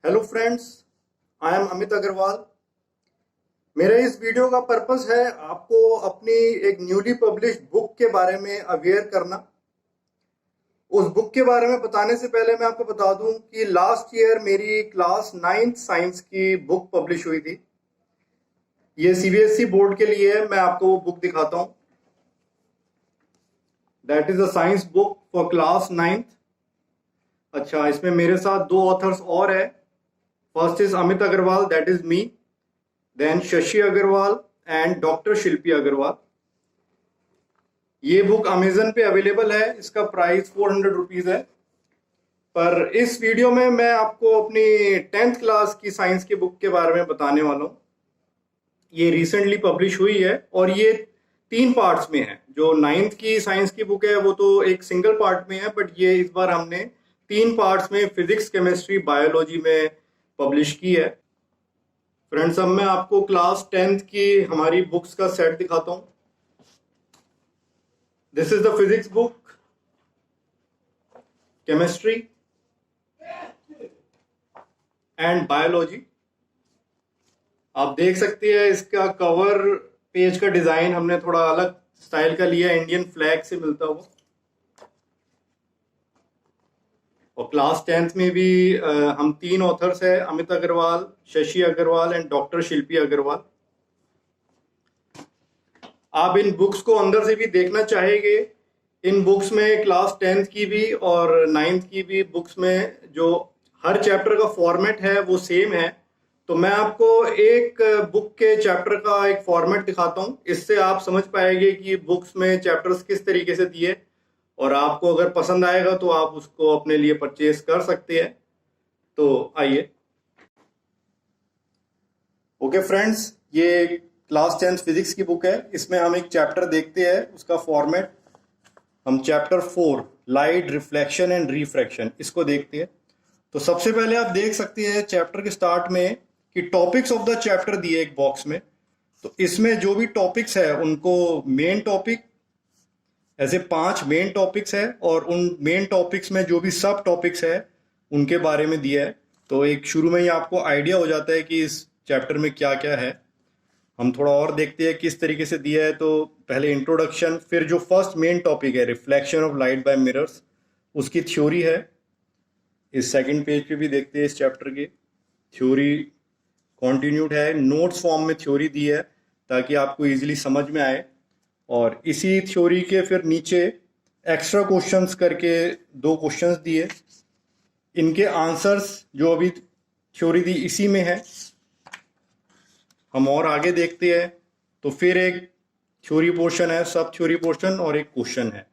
Hello friends, I am Amit Agarwal. मेरा इस video का पर्पस है आपको अपनी एक न्यूली पब्लिश्ड बुक के बारे में अवेयर करना। उस बुक के बारे में बताने से पहले मैं आपको बता दूं कि लास्ट ईयर मेरी क्लास 9th साइंस की बुक पब्लिश हुई थी। ये सीबीएसई बोर्ड के लिए है। मैं आपको वो बुक दिखाता हूं। That is a science book for class 9th। अच्छा, इसमें मेरे साथ दो ऑथर्स और है। First is Amit Agarwal, that is me, then Shashi Agarwal and doctor Shilpi Agarwal. ये बुक अमेजन पे अवेलेबल है। इसका प्राइस 400 रुपीज है। पर इस वीडियो में मैं आपको अपनी 10th क्लास की साइंस की बुक के बारे में बताने वाला हूँ। ये रिसेंटली पब्लिश हुई है और ये 3 पार्ट्स में है। जो 9th की साइंस की बुक है वो तो एक सिंगल पार्ट में है, बट ये इस बार हमने 3 पार्ट्स में फिजिक्स, केमिस्ट्री, बायोलॉजी में पब्लिश की है। फ्रेंड्स, अब मैं आपको क्लास 10th की हमारी बुक्स का सेट दिखाता हूँ। This is the physics book, chemistry and biology. आप देख सकते हैं इसका कवर पेज का डिजाइन हमने थोड़ा अलग स्टाइल का लिया, इंडियन फ्लैग से मिलता हुआ। और क्लास 10th में भी हम 3 ऑथर्स हैं, अमित अग्रवाल, शशि अग्रवाल एंड डॉक्टर शिल्पी अग्रवाल। आप इन बुक्स को अंदर से भी देखना चाहेंगे। इन बुक्स में क्लास 10th की भी और 9th की भी बुक्स में जो हर चैप्टर का फॉर्मेट है वो सेम है। तो मैं आपको एक बुक के चैप्टर का एक फॉर्मेट दिखाता हूँ। इससे आप समझ पाएंगे कि बुक्स में चैप्टर्स किस तरीके से दिए, और आपको अगर पसंद आएगा तो आप उसको अपने लिए परचेज कर सकते हैं। तो आइए। ओके फ्रेंड्स, ये क्लास 10th फिजिक्स की बुक है। इसमें हम एक चैप्टर देखते हैं, उसका फॉर्मेट। हम chapter 4 light, reflection and refraction, इसको देखते हैं। तो सबसे पहले आप देख सकते हैं चैप्टर के स्टार्ट में कि टॉपिक्स ऑफ द चैप्टर दिए एक बॉक्स में। तो इसमें जो भी टॉपिक्स है उनको मेन टॉपिक, ऐसे 5 मेन टॉपिक्स है, और उन मेन टॉपिक्स में जो भी सब टॉपिक्स है उनके बारे में दिया है। तो एक शुरू में ही आपको आइडिया हो जाता है कि इस चैप्टर में क्या क्या है। हम थोड़ा और देखते हैं किस तरीके से दिया है। तो पहले इंट्रोडक्शन, फिर जो फर्स्ट मेन टॉपिक है reflection of light by mirrors, उसकी थ्योरी है। इस सेकंड पेज पे भी देखते हैं इस चैप्टर की थ्योरी कॉन्टिन्यूड है। नोट्स फॉर्म में थ्योरी दी है ताकि आपको इजीली समझ में आए। और इसी थ्योरी के फिर नीचे एक्स्ट्रा क्वेश्चंस करके 2 क्वेश्चंस दिए। इनके आंसर्स जो अभी थ्योरी दी इसी में है। हम और आगे देखते हैं तो फिर एक थ्योरी पोर्शन है, सब थ्योरी पोर्शन, और एक क्वेश्चन है।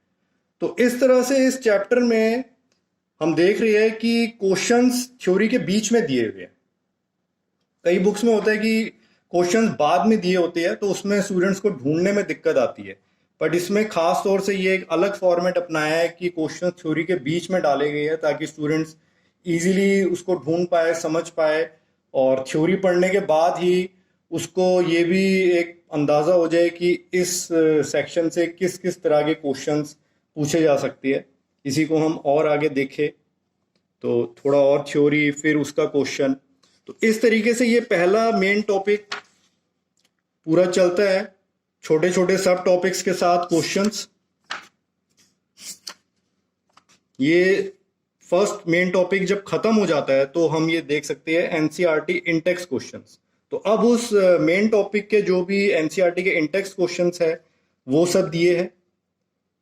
तो इस तरह से इस चैप्टर में हम देख रहे हैं कि क्वेश्चंस थ्योरी के बीच में दिए हुए हैं। कई बुक्स में होता है कि क्वेश्चंस बाद में दिए होते हैं, तो उसमें स्टूडेंट्स को ढूंढने में दिक्कत आती है। बट इसमें खास तौर से ये एक अलग फॉर्मेट अपनाया है कि क्वेश्चन थ्योरी के बीच में डाले गए हैं ताकि स्टूडेंट्स इजीली उसको ढूंढ पाए, समझ पाए, और थ्योरी पढ़ने के बाद ही उसको ये भी एक अंदाजा हो जाए कि इस सेक्शन से किस किस तरह के क्वेश्चंस पूछे जा सकते हैं। इसी को हम और आगे देखें तो थोड़ा और थ्योरी, फिर उसका क्वेश्चन। तो इस तरीके से ये पहला मेन टॉपिक पूरा चलता है, छोटे छोटे सब टॉपिक्स के साथ क्वेश्चंस। ये फर्स्ट मेन टॉपिक जब खत्म हो जाता है तो हम ये देख सकते हैं एनसीईआरटी इंटेक्स क्वेश्चंस। तो अब उस मेन टॉपिक के जो भी एनसीईआरटी के इंटेक्स क्वेश्चंस है वो सब दिए हैं।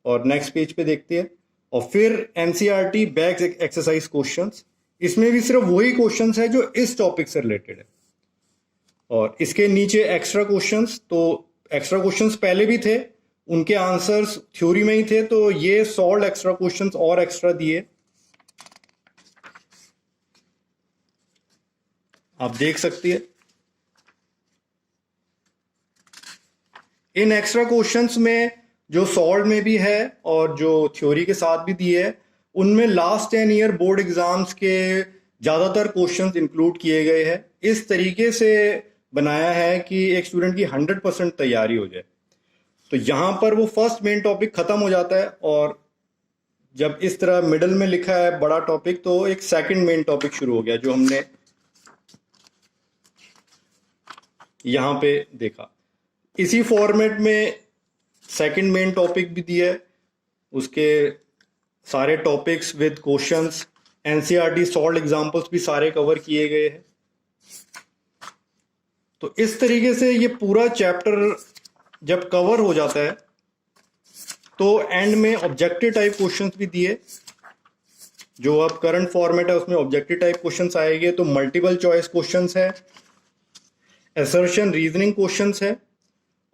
और नेक्स्ट पेज पे देखते हैं। और फिर एनसीईआरटी बैक एक्सरसाइज क्वेश्चंस, इसमें भी सिर्फ वही क्वेश्चंस है जो इस टॉपिक से रिलेटेड है। और इसके नीचे एक्स्ट्रा क्वेश्चंस। तो एक्स्ट्रा क्वेश्चंस पहले भी थे, उनके आंसर्स थ्योरी में ही थे, तो ये सॉल्व एक्स्ट्रा क्वेश्चंस और एक्स्ट्रा दिए। आप देख सकते हैं इन एक्स्ट्रा क्वेश्चंस में जो सॉल्व में भी है और जो थ्योरी के साथ भी दिए है, उनमें लास्ट 10 ईयर बोर्ड एग्जाम्स के ज्यादातर क्वेश्चंस इंक्लूड किए गए हैं। इस तरीके से बनाया है कि एक स्टूडेंट की 100% तैयारी हो जाए। तो यहां पर वो फर्स्ट मेन टॉपिक खत्म हो जाता है, और जब इस तरह मिडल में लिखा है बड़ा टॉपिक, तो एक सेकंड मेन टॉपिक शुरू हो गया जो हमने यहाँ पे देखा। इसी फॉर्मेट में सेकंड मेन टॉपिक भी दिया है, उसके सारे topics with questions, NCERT solved examples भी सारे कवर किए गए हैं। तो इस तरीके से ये पूरा चैप्टर जब कवर हो जाता है तो एंड में ऑब्जेक्टिव टाइप क्वेश्चंस भी दिए। जो अब करंट फॉर्मेट है उसमें ऑब्जेक्टिव टाइप क्वेश्चंस आएंगे, तो मल्टीपल चॉइस क्वेश्चंस है, असर्शन रीजनिंग क्वेश्चंस है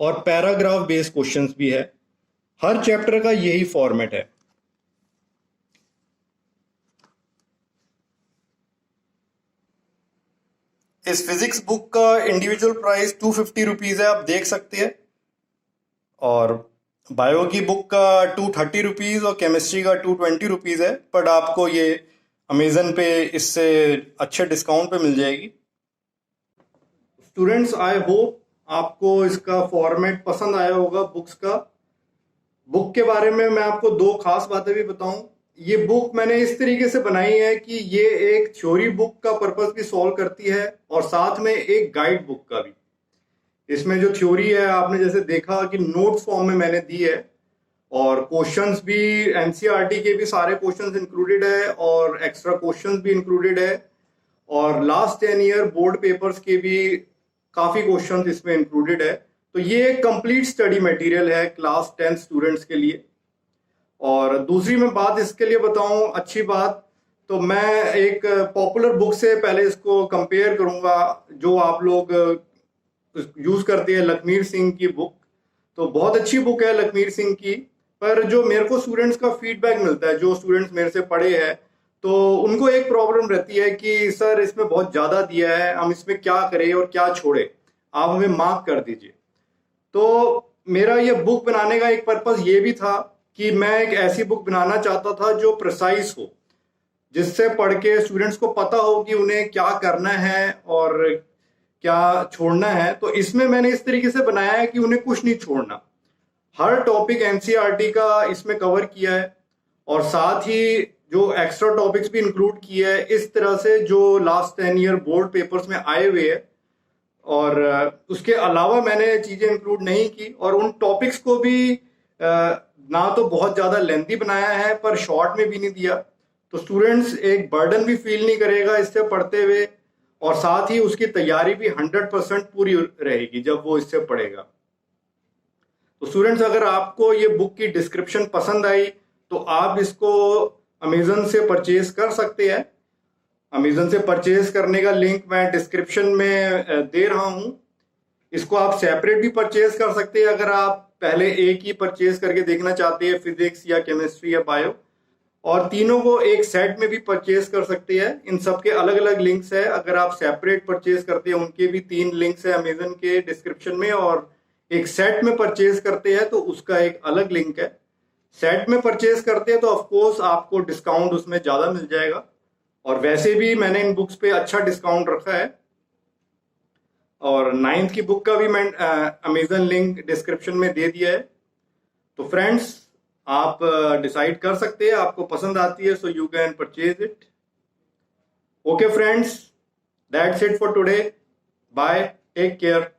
और पैराग्राफ बेस्ड क्वेश्चंस भी है। हर चैप्टर का यही फॉर्मेट है। इस फिजिक्स बुक का इंडिविजुअल प्राइस 250 रुपीज है, आप देख सकते हैं। और बायो की बुक का 230 रुपीज और केमिस्ट्री का 220 रुपीज है, बट आपको ये अमेजन पे इससे अच्छे डिस्काउंट पे मिल जाएगी। स्टूडेंट्स, आई होप आपको इसका फॉर्मेट पसंद आया होगा बुक्स का। बुक के बारे में मैं आपको दो खास बातें भी बताऊं। ये बुक मैंने इस तरीके से बनाई है कि ये एक थ्योरी बुक का पर्पस भी सॉल्व करती है और साथ में एक गाइड बुक का भी। इसमें जो थ्योरी है आपने जैसे देखा कि नोट्स फॉर्म में मैंने दी है, और क्वेश्चंस भी एनसीईआरटी के भी सारे क्वेश्चंस इंक्लूडेड है और एक्स्ट्रा क्वेश्चंस भी इंक्लूडेड है, और लास्ट 10 ईयर बोर्ड पेपर्स के भी काफी क्वेश्चंस इसमें इंक्लूडेड है। तो ये एक कंप्लीट स्टडी मटेरियल है क्लास 10 स्टूडेंट्स के लिए। और दूसरी मैं बात इसके लिए बताऊं, अच्छी बात, तो मैं एक पॉपुलर बुक से पहले इसको कंपेयर करूंगा जो आप लोग यूज करते हैं, लखमीर सिंह की बुक। तो बहुत अच्छी बुक है लखमीर सिंह की, पर जो मेरे को स्टूडेंट्स का फीडबैक मिलता है, जो स्टूडेंट्स मेरे से पढ़े हैं, तो उनको एक प्रॉब्लम रहती है कि सर इसमें बहुत ज्यादा दिया है, हम इसमें क्या करें और क्या छोड़े, आप हमें मार्क कर दीजिए। तो मेरा ये बुक बनाने का एक पर्पस ये भी था कि मैं एक ऐसी बुक बनाना चाहता था जो प्रिसाइज हो, जिससे पढ़ के स्टूडेंट्स को पता हो कि उन्हें क्या करना है और क्या छोड़ना है। तो इसमें मैंने इस तरीके से बनाया है कि उन्हें कुछ नहीं छोड़ना। हर टॉपिक एनसीईआरटी का इसमें कवर किया है और साथ ही जो एक्स्ट्रा टॉपिक्स भी इंक्लूड किए हैं, इस तरह से जो लास्ट 10 ईयर बोर्ड पेपर्स में आए हुए हैं। और उसके अलावा मैंने चीजें इंक्लूड नहीं की, और उन टॉपिक्स को भी ना तो बहुत ज्यादा लेंथी बनाया है पर शॉर्ट में भी नहीं दिया। तो स्टूडेंट्स एक बर्डन भी फील नहीं करेगा इससे पढ़ते हुए, और साथ ही उसकी तैयारी भी 100% पूरी रहेगी जब वो इससे पढ़ेगा। तो स्टूडेंट्स, अगर आपको ये बुक की डिस्क्रिप्शन पसंद आई तो आप इसको अमेजन से परचेज कर सकते हैं। अमेजन से परचेज करने का लिंक मैं डिस्क्रिप्शन में दे रहा हूं। इसको आप सेपरेट भी परचेज कर सकते हैं अगर आप पहले एक ही परचेज करके देखना चाहते हैं, फिजिक्स या केमिस्ट्री या बायो, और तीनों को एक सेट में भी परचेज कर सकते हैं। इन सब के अलग अलग लिंक्स है। अगर आप सेपरेट परचेज करते हैं उनके भी 3 लिंक्स है अमेजन के डिस्क्रिप्शन में, और एक सेट में परचेज करते हैं तो उसका एक अलग लिंक है। सेट में परचेज करते हैं तो ऑफकोर्स आपको डिस्काउंट उसमें ज्यादा मिल जाएगा, और वैसे भी मैंने इन बुक्स पे अच्छा डिस्काउंट रखा है। और 9th की बुक का भी मैं अमेजन लिंक डिस्क्रिप्शन में दे दिया है। तो फ्रेंड्स, आप डिसाइड कर सकते हैं, आपको पसंद आती है so you can purchase it. Okay friends, that's it for today. Bye, take care.